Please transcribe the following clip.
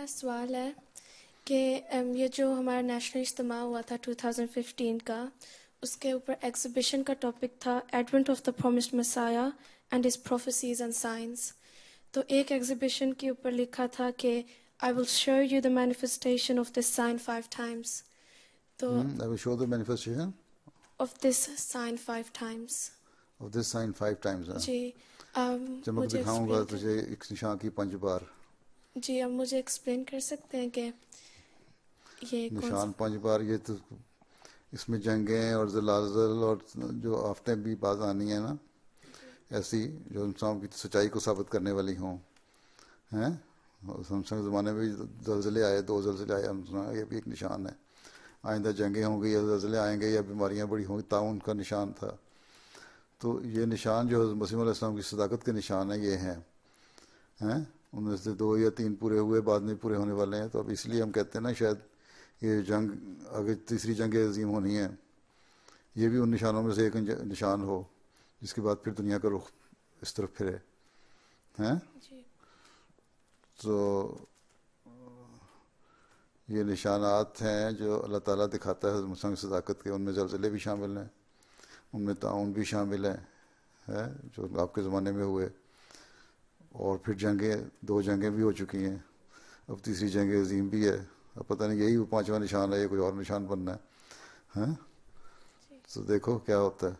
میرا سوال ہے کہ یہ جو ہمارا نیشنل اجتماع ہوا تھا 2015 کا، اس کے اوپر ایگزیبیشن کا ٹاپک تھا Advent of the promised مسایا and his prophecies and science. تو ایک ایگزیبیشن کے اوپر لکھا تھا کہ I will show you the manifestation of this sign 5 times. تو I will show the manifestation of this sign 5 times. of this sign 5 times. جی چمک مجھے دکھاؤں گا ایکسپلین تجھے ایک نشان کی 5 بار. جی اب مجھے ایکسپلین کر سکتے ہیں کہ یہ کون سا؟ نشان 5 بار، یہ تو اس میں جنگیں اور زلازل اور جو آفتیں بھی بعض آنی ہیں نا ایسی جو انسان کی سچائی کو ثابت کرنے والی ہوں ہیں. ہمسنگ کے زمانے میں بھی زلزلے آئے، 2 زلزلے آئے، ہم سنا یہ بھی ایک نشان ہے. آئندہ جنگیں ہوں گی یا زلزلے آئیں گے یا بیماریاں بڑی ہوں گی، تعاون کا نشان تھا. تو یہ نشان جو حضرت مسیح علیہ السلام کی صداقت کے نشان ہیں یہ ہیں. ان میں سے 2 یا 3 پورے ہوئے، بعد میں پورے ہونے والے ہیں. تو اب اس لیے ہم کہتے ہیں نا شاید یہ جنگ اگر تیسری جنگ عظیم ہونی ہے، یہ بھی ان نشانوں میں سے ایک نشان ہو جس کے بعد پھر دنیا کا رخ اس طرف پھرے ہیں. جی تو یہ نشانات ہیں جو اللہ تعالیٰ دکھاتا ہے حضرت مسیح کی صداقت کے. ان میں زلزلے بھی شامل ہیں، ان میں تعاون بھی شامل ہے جو آپ کے زمانے میں ہوئے. اور پھر جنگیں، 2 جنگیں بھی ہو چکی ہیں، اب تیسری جنگ عظیم بھی ہے. اب پتہ نہیں یہی وہ 5واں نشان ہے یا کوئی اور نشان بننا ہے. تو دیکھو کیا ہوتا ہے.